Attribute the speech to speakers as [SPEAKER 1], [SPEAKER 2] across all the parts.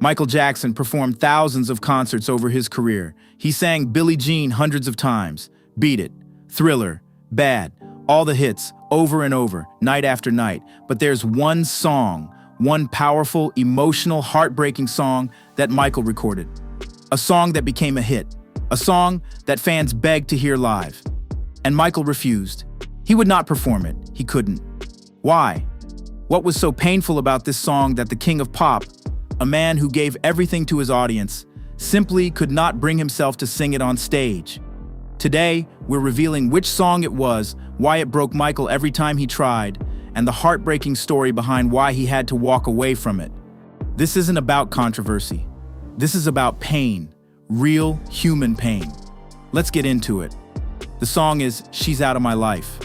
[SPEAKER 1] Michael Jackson performed thousands of concerts over his career. He sang Billie Jean hundreds of times, Beat It, Thriller, Bad, all the hits, over and over, night after night. But there's one song, one powerful, emotional, heartbreaking song that Michael recorded. A song that became a hit. A song that fans begged to hear live. And Michael refused. He would not perform it. He couldn't. Why? What was so painful about this song that the king of pop, a man who gave everything to his audience, simply could not bring himself to sing it on stage? Today, we're revealing which song it was, why it broke Michael every time he tried, and the heartbreaking story behind why he had to walk away from it. This isn't about controversy. This is about pain, real human pain. Let's get into it. The song is She's Out of My Life,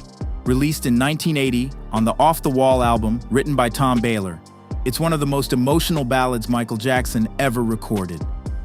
[SPEAKER 1] released in 1980 on the Off the Wall album written by Tom Baylor. It's one of the most emotional ballads Michael Jackson ever recorded.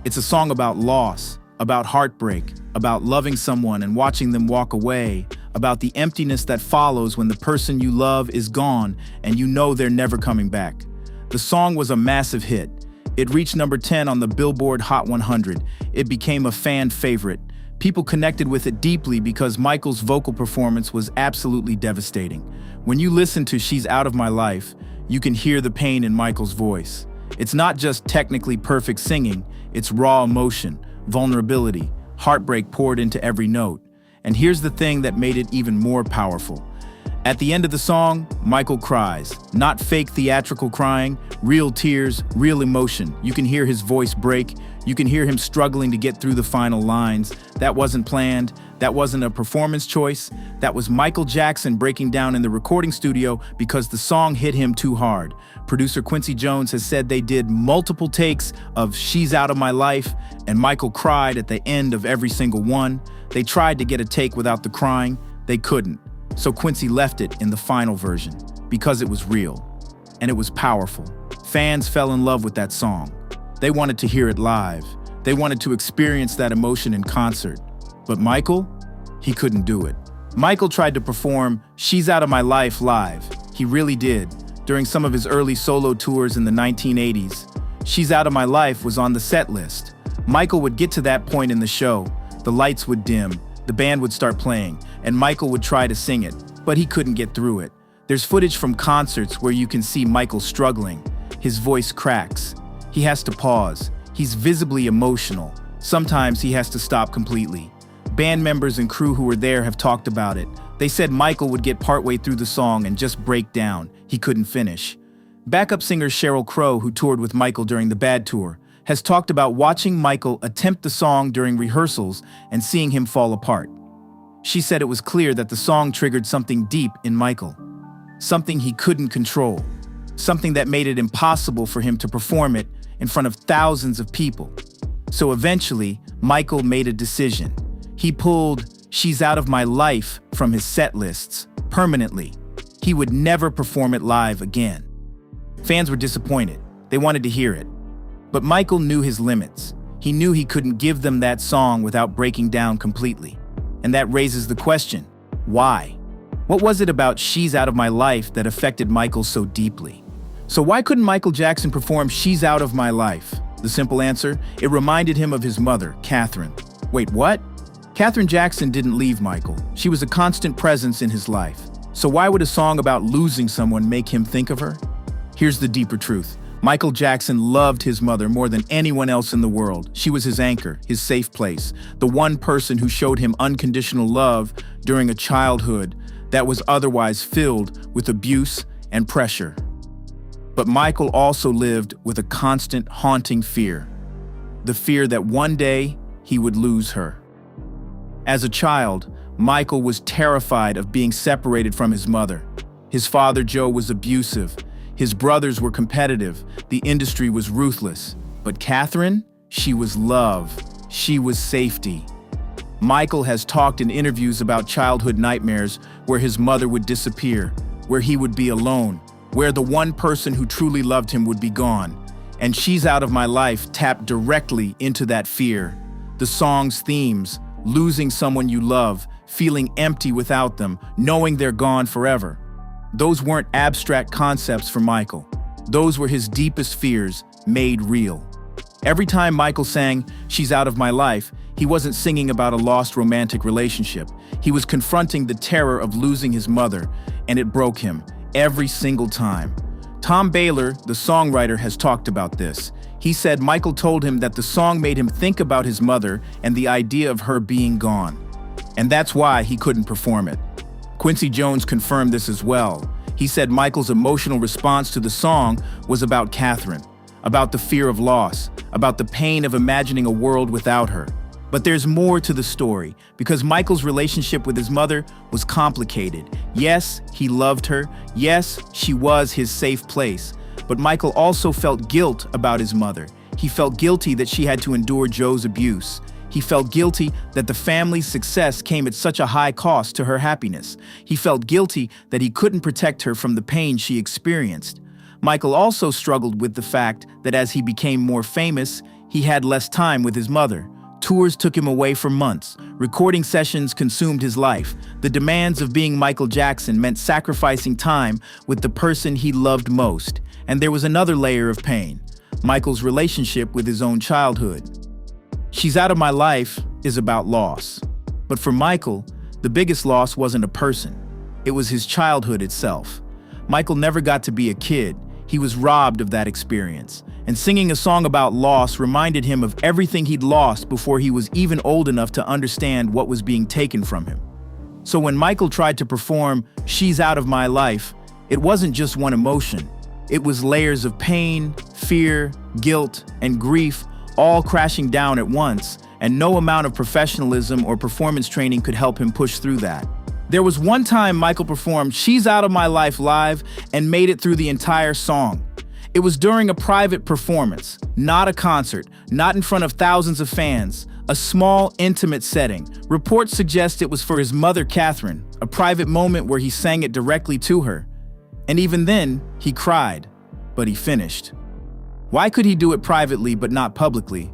[SPEAKER 1] It's a song about loss, about heartbreak, about loving someone and watching them walk away, about the emptiness that follows when the person you love is gone and you know they're never coming back. The song was a massive hit. It reached number 10 on the Billboard Hot 100. It became a fan favorite. People connected with it deeply because Michael's vocal performance was absolutely devastating. When you listen to She's Out of My Life, you can hear the pain in Michael's voice. It's not just technically perfect singing, it's raw emotion, vulnerability, heartbreak poured into every note. And here's the thing that made it even more powerful. At the end of the song, Michael cries. Not fake theatrical crying, real tears, real emotion. You can hear his voice break. You can hear him struggling to get through the final lines. That wasn't planned. That wasn't a performance choice. That was Michael Jackson breaking down in the recording studio because the song hit him too hard. Producer Quincy Jones has said they did multiple takes of She's Out of My Life, and Michael cried at the end of every single one. They tried to get a take without the crying. They couldn't. So Quincy left it in the final version because it was real and it was powerful. Fans fell in love with that song. They wanted to hear it live. They wanted to experience that emotion in concert. But Michael, he couldn't do it. Michael tried to perform She's Out of My Life live. He really did. During some of his early solo tours in the 1980s, She's Out of My Life was on the set list. Michael would get to that point in the show. The lights would dim, the band would start playing, and Michael would try to sing it, but he couldn't get through it. There's footage from concerts where you can see Michael struggling. His voice cracks. He has to pause. He's visibly emotional. Sometimes he has to stop completely. Band members and crew who were there have talked about it. They said Michael would get partway through the song and just break down. He couldn't finish. Backup singer Sheryl Crow, who toured with Michael during the Bad Tour, has talked about watching Michael attempt the song during rehearsals and seeing him fall apart. She said it was clear that the song triggered something deep in Michael, something he couldn't control, something that made it impossible for him to perform it in front of thousands of people. So eventually, Michael made a decision. He pulled She's Out of My Life from his set lists permanently. He would never perform it live again. Fans were disappointed. They wanted to hear it. But Michael knew his limits. He knew he couldn't give them that song without breaking down completely. And that raises the question, why? What was it about She's Out of My Life that affected Michael so deeply? So why couldn't Michael Jackson perform She's Out of My Life? The simple answer, it reminded him of his mother, Catherine. Wait, what? Catherine Jackson didn't leave Michael. She was a constant presence in his life. So why would a song about losing someone make him think of her? Here's the deeper truth. Michael Jackson loved his mother more than anyone else in the world. She was his anchor, his safe place, the one person who showed him unconditional love during a childhood that was otherwise filled with abuse and pressure. But Michael also lived with a constant, haunting fear, the fear that one day he would lose her. As a child, Michael was terrified of being separated from his mother. His father, Joe, was abusive. His brothers were competitive. The industry was ruthless. But Catherine, she was love. She was safety. Michael has talked in interviews about childhood nightmares where his mother would disappear, where he would be alone, where the one person who truly loved him would be gone. And She's Out of My Life tapped directly into that fear. The song's themes, losing someone you love, feeling empty without them, knowing they're gone forever. Those weren't abstract concepts for Michael. Those were his deepest fears made real. Every time Michael sang "She's Out of My Life," he wasn't singing about a lost romantic relationship. He was confronting the terror of losing his mother, and it broke him every single time. Tom Baylor, the songwriter, has talked about this. He said Michael told him that the song made him think about his mother and the idea of her being gone. And that's why he couldn't perform it. Quincy Jones confirmed this as well. He said Michael's emotional response to the song was about Catherine, about the fear of loss, about the pain of imagining a world without her. But there's more to the story, because Michael's relationship with his mother was complicated. Yes, he loved her. Yes, she was his safe place. But Michael also felt guilt about his mother. He felt guilty that she had to endure Joe's abuse. He felt guilty that the family's success came at such a high cost to her happiness. He felt guilty that he couldn't protect her from the pain she experienced. Michael also struggled with the fact that as he became more famous, he had less time with his mother. Tours took him away for months. Recording sessions consumed his life. The demands of being Michael Jackson meant sacrificing time with the person he loved most. And there was another layer of pain: Michael's relationship with his own childhood. "She's Out of My Life" is about loss. But for Michael, the biggest loss wasn't a person. It was his childhood itself. Michael never got to be a kid. He was robbed of that experience. And singing a song about loss reminded him of everything he'd lost before he was even old enough to understand what was being taken from him. So when Michael tried to perform "She's Out of My Life," it wasn't just one emotion. It was layers of pain, fear, guilt, and grief all crashing down at once, and no amount of professionalism or performance training could help him push through that. There was one time Michael performed "She's Out of My Life" live and made it through the entire song. It was during a private performance, not a concert, not in front of thousands of fans, a small, intimate setting. Reports suggest it was for his mother, Catherine, a private moment where he sang it directly to her. And even then, he cried, but he finished. Why could he do it privately but not publicly?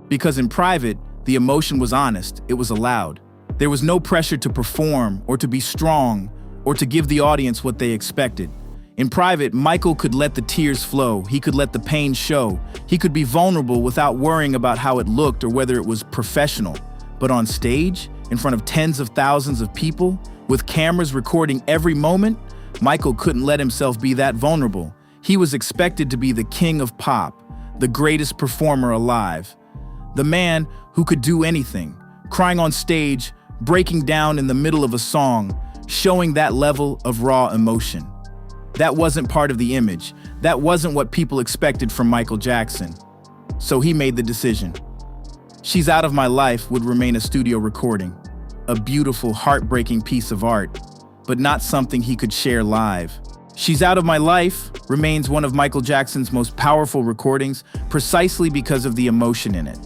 [SPEAKER 1] Because in private, the emotion was honest, it was allowed. There was no pressure to perform or to be strong or to give the audience what they expected. In private, Michael could let the tears flow, he could let the pain show, he could be vulnerable without worrying about how it looked or whether it was professional. But on stage, in front of tens of thousands of people, with cameras recording every moment, Michael couldn't let himself be that vulnerable. He was expected to be the king of pop, the greatest performer alive. The man who could do anything, crying on stage, breaking down in the middle of a song, showing that level of raw emotion. That wasn't part of the image. That wasn't what people expected from Michael Jackson. So he made the decision. "She's Out of My Life" would remain a studio recording, a beautiful, heartbreaking piece of art, but not something he could share live. "She's Out of My Life" remains one of Michael Jackson's most powerful recordings precisely because of the emotion in it.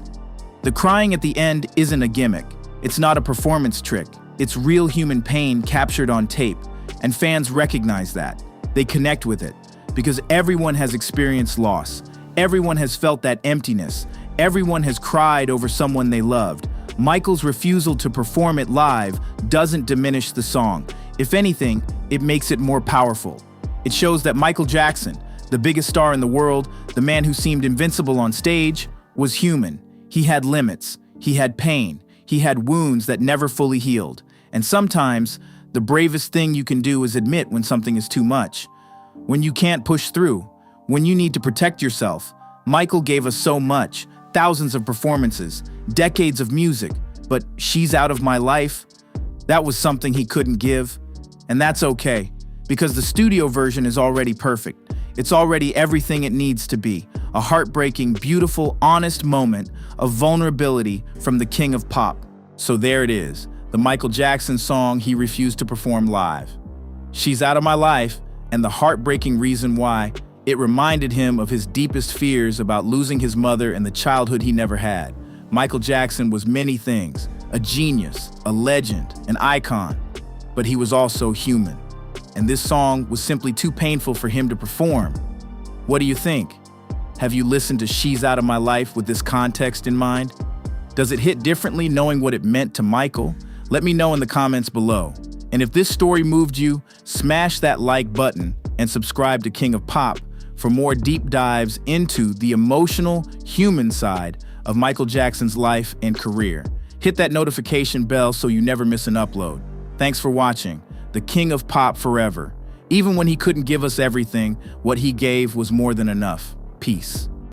[SPEAKER 1] The crying at the end isn't a gimmick. It's not a performance trick. It's real human pain captured on tape, and fans recognize that. They connect with it, because everyone has experienced loss. Everyone has felt that emptiness. Everyone has cried over someone they loved. Michael's refusal to perform it live doesn't diminish the song. If anything, it makes it more powerful. It shows that Michael Jackson, the biggest star in the world, the man who seemed invincible on stage, was human. He had limits. He had pain. He had wounds that never fully healed. And sometimes, the bravest thing you can do is admit when something is too much. When you can't push through. When you need to protect yourself. Michael gave us so much. Thousands of performances. Decades of music. But "She's Out of My Life," that was something he couldn't give. And that's okay. Because the studio version is already perfect. It's already everything it needs to be. A heartbreaking, beautiful, honest moment of vulnerability from the king of pop. So there it is, the Michael Jackson song he refused to perform live. "She's Out of My Life," and the heartbreaking reason why: it reminded him of his deepest fears about losing his mother and the childhood he never had. Michael Jackson was many things: a genius, a legend, an icon. But he was also human. And this song was simply too painful for him to perform. What do you think? Have you listened to "She's Out of My Life" with this context in mind? Does it hit differently knowing what it meant to Michael? Let me know in the comments below. And if this story moved you, smash that like button and subscribe to King of Pop for more deep dives into the emotional, human side of Michael Jackson's life and career. Hit that notification bell so you never miss an upload. Thanks for watching. The King of Pop forever. Even when he couldn't give us everything, what he gave was more than enough. Peace.